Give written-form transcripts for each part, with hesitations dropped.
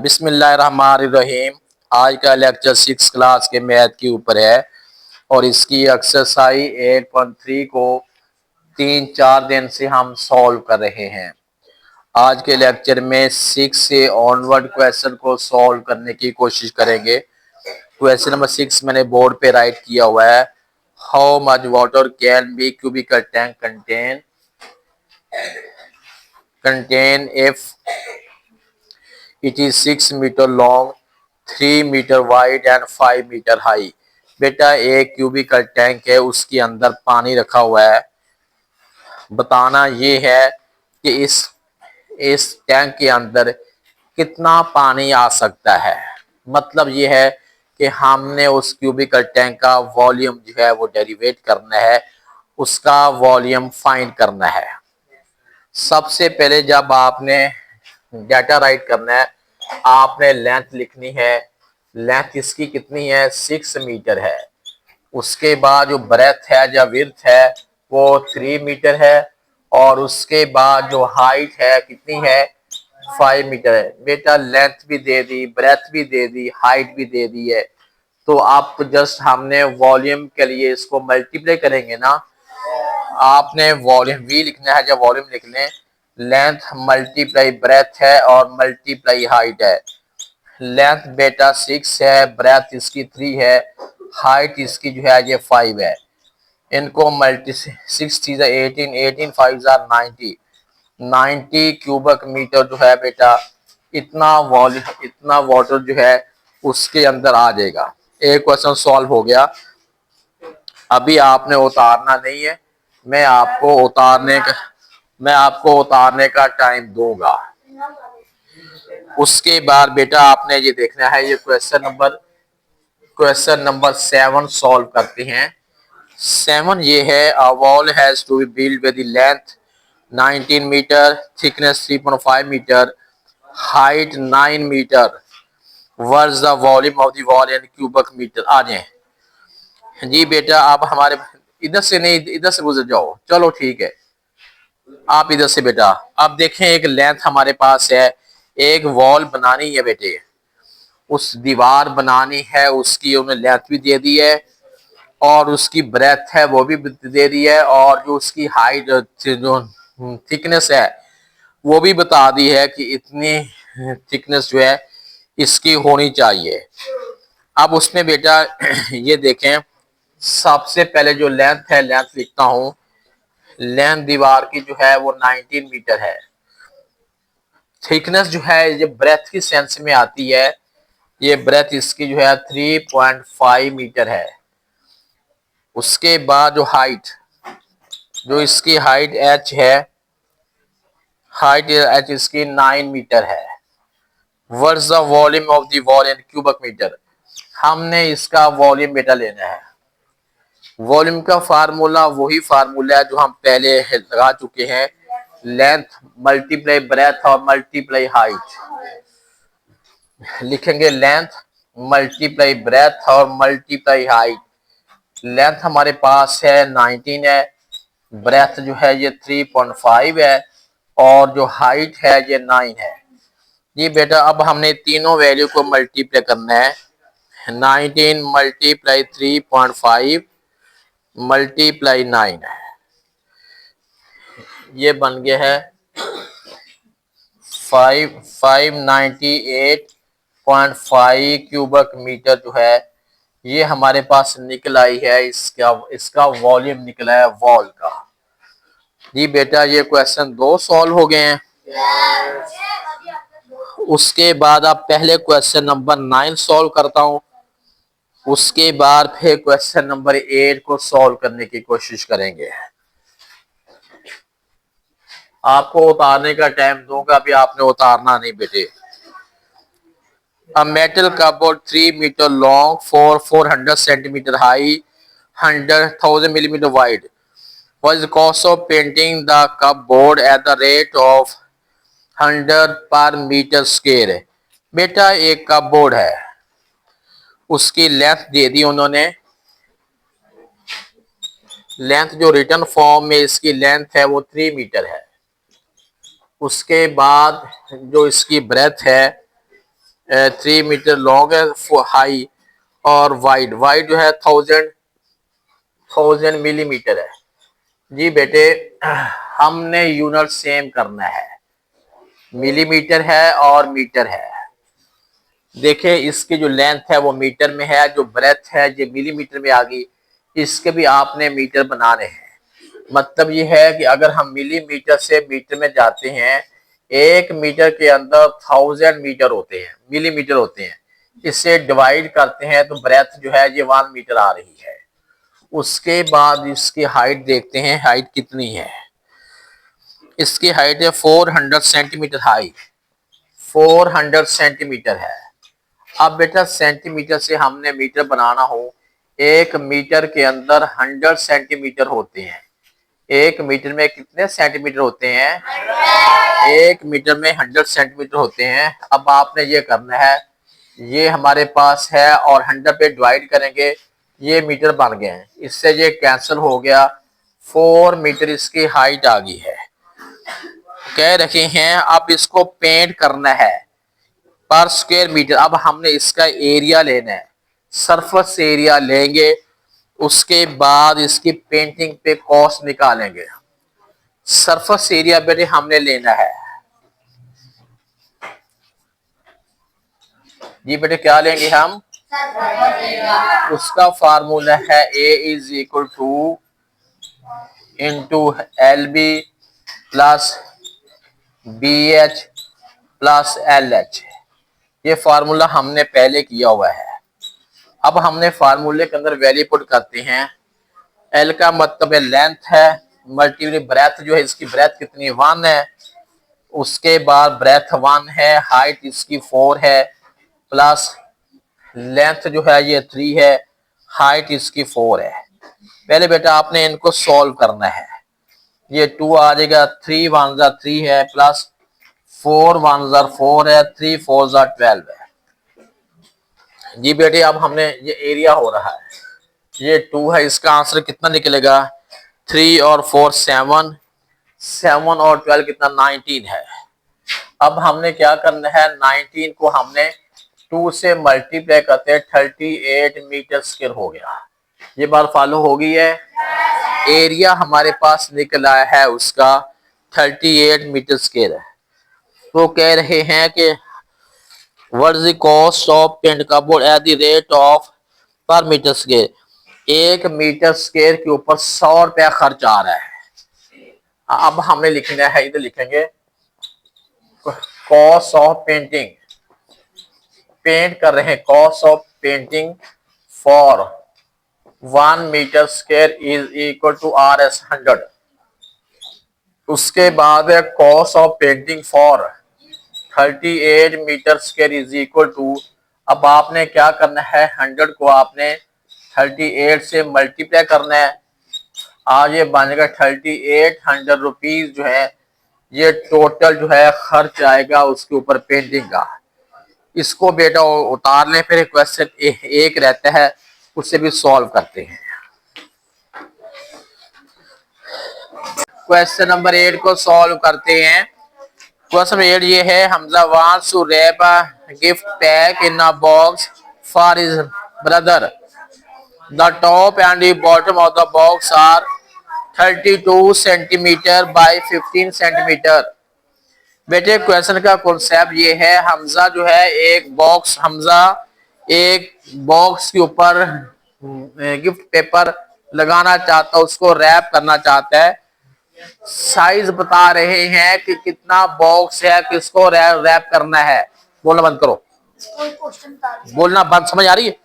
बिस्मिल्लाहिर्रहमानिर्रहीम। आज का लेक्चर 6 क्लास के मैथ के ऊपर है और इसकी एक्सरसाइज 8.3 को 3-4 दिन से हम सॉल्व कर रहे हैं। आज के लेक्चर में 6 से ऑनवर्ड क्वेश्चन को सॉल्व करने की कोशिश करेंगे। क्वेश्चन नंबर 6 मैंने बोर्ड पे राइट किया हुआ है। How much water can be cubical tank contain if it is 6 metre long, 3 metre wide and 5 metre high. बेटा एक क्यूबिकल टैंक है, उसके अंदर पानी रखा हुआ है। बताना ये है कि इस टैंक के अंदर कितना पानी आ सकता है। मतलब ये है कि हमने उस क्यूबिकल टैंक का वॉल्यूम जो है वो डेरिवेट करना है, उसका वॉल्यूम फाइंड करना है। सबसे पहले जब आपने डाटा राइट करना है, आपने लेंथ लिखनी है। लेंथ इसकी कितनी है? 6 मीटर है। उसके बाद जो ब्रेथ है या विड्थ है वो 3 मीटर है और उसके बाद जो हाइट है कितनी है? 5 मीटर है। बेटा लेंथ भी दे दी, ब्रेथ भी दे दी, हाइट भी दे दी है, तो आप जस्ट हमने वॉल्यूम के लिए इसको मल्टीप्लाई करेंगे ना। आपने वॉल्यूम वी लिखना है या वॉल्यूम लिख लें। लेंथ मल्टीप्लाई ब्रेथ है और मल्टीप्लाई हाइट है। लेंथ बेटा 6 है, ब्रेथ इसकी 3 है, हाइट इसकी जो है ये 5 है। इनको मल्टी 6 चीज़ 18, 18 5 90, 90 क्यूबिक मीटर जो है बेटा इतना वॉल्यूम, इतना वाटर जो है उसके अंदर आ जाएगा। एक क्वेश्चन सॉल्व हो गया। अभी आपने उतारना नहीं है, मैं आपको उतारने का टाइम दूंगा। उसके बाद बेटा आपने ये देखना है, ये क्वेश्चन नंबर 7 सॉल्व करते हैं। 7 ये है, a wall has to be build with length 19 metre, thickness 3.5 metre, height 9 metre. What is the volume of the wall in cubic metre? आ जाए जी बेटा। आप हमारे इधर से नहीं, इधर से गुजर जाओ। चलो ठीक है, आप इधर से बेटा। अब देखें, एक लेंथ हमारे पास है, एक वॉल बनानी है बेटे, उस दीवार बनानी है, उसकी उन्हें लेंथ भी दे दी है और उसकी ब्रेथ है वो भी दे दी है और जो उसकी हाइट जो थिकनेस है वो भी बता दी है कि इतनी थिकनेस जो है इसकी होनी चाहिए। अब उसमें बेटा ये देखें, सबसे पहले जो लेंथ है, लेंथ लिखता हूं। लेंथ दीवार की जो है वो 19 मीटर है। थिकनेस जो है ये ब्रेथ की सेंस में आती है, ये ब्रेथ इसकी जो है 3.5 मीटर है। उसके बाद जो हाइट, जो इसकी हाइट h है, हाइट h इसकी 9 मीटर है। What's the volume of the wall in cubic metre? हमने इसका वॉल्यूम बेटा लेना है। वॉल्यूम का फार्मूला वही फार्मूला है जो हम पहले लगा चुके हैं। लेंथ मल्टीप्लाई ब्रेथ और मल्टीप्लाई हाइट। लिखेंगे लेंथ मल्टीप्लाई ब्रेथ और मल्टीप्लाई हाइट। लेंथ हमारे पास है 19 है, ब्रेथ जो है ये 3.5 है और जो हाइट है ये 9 है। ये बेटा अब हमने तीनों वैल्यू को मल्टीप्लाई करना है। 19 मल्टीप्लाई 3.5 मल्टीप्लाई 9 है, ये बन गया है 598.5 क्यूबिक मीटर जो है ये हमारे पास निकल आई है। इसका वॉल्यूम निकला है वॉल का। जी बेटा ये क्वेश्चन 2 सॉल्व हो गए हैं। उसके बाद आप पहले क्वेश्चन नंबर 9 सॉल्व करता हूं, उसके बाद फिर क्वेश्चन नंबर 8 को सॉल्व करने की कोशिश करेंगे। आपको उतारने का टाइम दूंगा, अभी आपने उतारना नहीं बेटे। A metal cupboard 3 meter long for 400 centimeter high, 100,000 millimeter wide. What is the cost of painting the cupboard at the rate of 100 per meter square? बेटा एक कपबोर्ड है, उसकी लेंथ दे दी उन्होंने। लेंथ जो रिटर्न फॉर्म में इसकी लेंथ है वो 3 मीटर है। उसके बाद जो इसकी ब्रेथ है 3 मीटर लॉन्ग है, हाई, और वाइड वाइड जो है 1000 मिलीमीटर है। जी बेटे, हमने यूनिट सेम करना है, मिलीमीटर है और मीटर है। देखें इसकी जो लेंथ है वो मीटर में है, जो ब्रेथ है जो मिलीमीटर में आ गई, इसके भी आपने मीटर बनाने हैं। मतलब ये है कि अगर हम मिलीमीटर से मीटर में जाते हैं, 1 मीटर के अंदर 1000 मीटर होते हैं, मिलीमीटर होते हैं। इससे डिवाइड करते हैं तो ब्रेथ जो है ये 1 मीटर आ रही है। उसके बाद इसकी हाइट देखते हैं, हाइट कितनी है। इसकी हाइट है 400 सेंटीमीटर हाइट, 400 सेंटीमीटर है। अब बेटा सेंटीमीटर से हमने मीटर बनाना हो, 1 मीटर के अंदर 100 सेंटीमीटर होते हैं। 1 मीटर में कितने सेंटीमीटर होते हैं? 1 मीटर में 100 सेंटीमीटर होते हैं। अब आपने ये करना है, ये हमारे पास है और 100 पे डिवाइड करेंगे, ये मीटर बन गए हैं। इससे ये कैंसिल हो गया, 4 मीटर इसकी हाइट आ गई है। कह रखे हैं अब इसको पेंट करना है पर स्क्वायर मीटर। अब हमने इसका एरिया लेना है, सरफेस एरिया लेंगे, उसके बाद इसकी पेंटिंग पे कॉस्ट निकालेंगे। सरफेस एरिया बेटे हमने लेना है। जी बेटे क्या लेंगे हम? उसका फार्मूला है A is equal two into LB plus BH plus LH। ये फार्मूला हमने पहले किया हुआ है। अब हमने फार्मूले के अंदर वैल्यू पुट करते हैं। L का मतलब है लेंथ है, मल्टीप्लाई ब्रेथ जो है, इसकी ब्रेथ कितनी 1 है, उसके बाद ब्रेथ 1 है, हाइट इसकी 4 है, प्लस लेंथ जो है ये 3 है, हाइट इसकी 4 है। पहले बेटा आपने इनको सॉल्व करना है। ये 2 आ जाएगा, 3 1 जा 3 है, प्लस 4 1 जा 4 है, 3 4 जा 12 है। जी बेटे अब हमने ये एरिया हो रहा है, ये 2 है, इसका आंसर कितना निकलेगा? 3 और 4 7, 7 और 12 कितना? 19 है। अब हमने क्या करना है, 19 को हमने 2 से मल्टीप्लाई करते हैं, 38 मीटर स्क्वायर हो गया। ये बात फॉलो हो गई है। एरिया हमारे पास निकला है उसका 38 मीटर स्क्वायर है। तो कह रहे हैं कि what is the cost of paint का board at the rate of per metre square. 1 metre square के ऊपर 100 रुपया खर्च आ रहा है। अब हमने लिखना है, इधर लिखेंगे कॉस्ट ऑफ पेंटिंग, पेंट कर रहे हैं, cost of painting for 1 metre square is equal to RS 100। उसके बाद है cost of painting for 38 metre square is equal to, अब आपने क्या करना है, 100 को आपने 38 से मल्टीप्लाई करना है। आज ये बनेगा 3800 रुपीज जो है, ये टोटल जो है खर्च आएगा उसके ऊपर पेंटिंग का। इसको बेटा उतार लें, फिर क्वेश्चन एक रहता है उससे भी सॉल्व करते हैं। क्वेश्चन नंबर 8 को सॉल्व करते हैं। क्वेश्चन 8 ये है, Hamza wants to wrap a gift pack in a box for his brother. The top and the bottom of the box are 32 centimetre by 15 centimetre. बेटे क्वेश्चन का कॉन्सेप्ट ये है, हमजा जो है एक बॉक्स, हमजा एक बॉक्स के ऊपर गिफ्ट पेपर लगाना चाहता है, उसको रैप करना चाहता है। साइज बता रहे हैं कि कितना बॉक्स है, किसको रैप करना है। बोलना बंद करो, बोलना बंद, समझ आ रही है?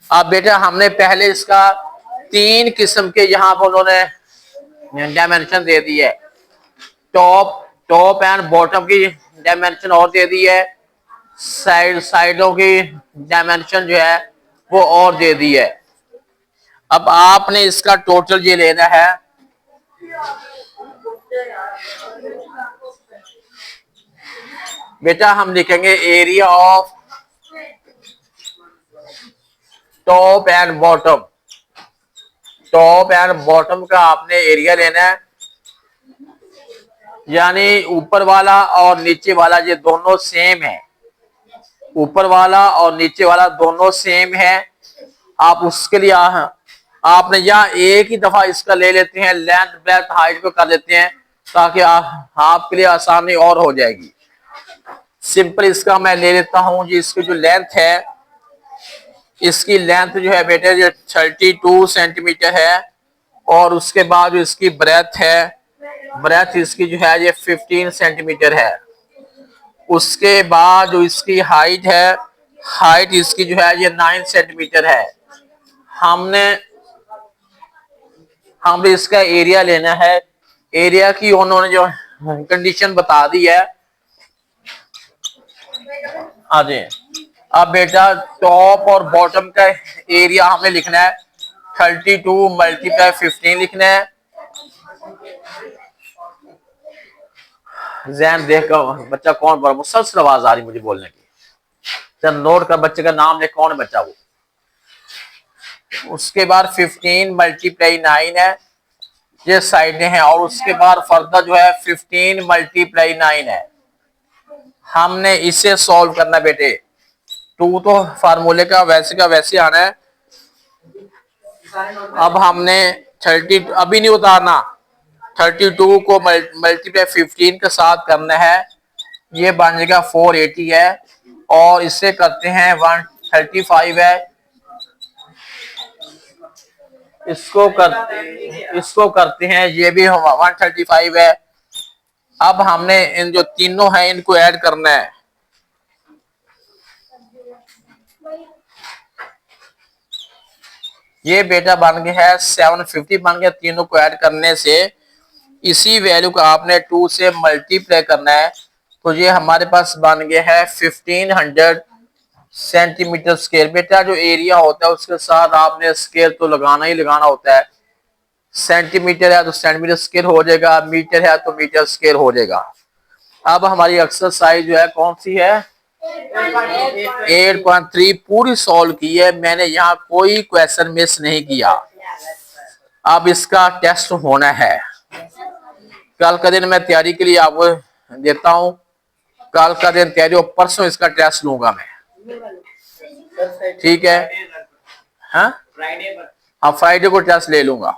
अब बेटा हमने पहले इसका 3 किस्म के यहाँ पर उन्होंने डायमेंशन दे दी है। टॉप एंड बॉटम की डायमेंशन और दे दी है, साइडों की डायमेंशन जो है वो और दे दी है। अब आपने इसका टोटल ये लेना है। बेटा हम लिखेंगे area of top and bottom. Top and bottom का आपने एरिया लेना है। यानी ऊपर वाला और नीचे वाला ये दोनों सेम है, ऊपर वाला और नीचे वाला दोनों सेम है। आप उसके लिए आपने या एक ही दफा इसका ले लेते हैं, लेंथ ब्रेथ हाइट को कर लेते हैं, ताकि आपके लिए आसानी और हो जाएगी। सिंपल इसका मैं ले लेता हूं जी। इसकी जो लेंथ है, इसकी लेंथ जो है बेटे ये 32 सेंटीमीटर है, और उसके बाद जो इसकी ब्रेथ है, ब्रेथ इसकी जो है ये 15 सेंटीमीटर है। उसके बाद जो इसकी हाइट है, हाइट इसकी जो है ये 9 सेंटीमीटर है। हमने हमने इसका एरिया लेना है। एरिया की उन्होंने जो कंडीशन बता दी है। हाँ जी, अब बेटा टॉप और बॉटम का एरिया हमें लिखना है, 32 मल्टीप्लाई 15 लिखना है। जैन देख कर बच्चा कौन बोल, मुसलसल आवाज आ रही मुझे बोलने की। चल नोट कर बच्चे का नाम ले, कौन है बच्चा वो। उसके बाद 15 मल्टीप्लाई 9 है, ये साइडें हैं, और उसके बाद फर्दर जो है 15 मल्टीप्लाई 9 है। हमने इसे सॉल्व करना बेटे। 2 तो फार्मूले का वैसे आना है। अब हमने 30 अभी नहीं उतारना, 32 को मल्टीप्लाई 15 के साथ करना है, ये बन जाएगा 480 है, और इससे करते हैं 135 है। इसको करते हैं, ये भी 135 है। अब हमने इन जो तीनों हैं इनको ऐड करना है। ये बेटा बन गया है 750 बन गया। तीनों को ऐड करने से इसी वैल्यू को आपने 2 से मल्टीप्लाई करना है, तो ये हमारे पास बन गया है 1500 सेंटीमीटर स्क्वायर। बेटा जो एरिया होता है उसके साथ आपने स्क्वायर तो लगाना ही लगाना होता है। सेंटीमीटर है तो सेंटीमीटर स्क्वायर हो जाएगा, मीटर है तो मीटर स्क्वायर हो जाएगा। अब हमारी एक्सरसाइज जो है कौन सी है, 8.3 पूरी सॉल्व की है मैंने, यहाँ कोई क्वेश्चन मिस नहीं किया। अब इसका टेस्ट होना है, कल का दिन मैं तैयारी के लिए आपको देता हूँ। कल का दिन तैयारी और परसों इसका टेस्ट लूंगा मैं, ठीक है। हाँ फ्राइडे को टेस्ट ले लूंगा।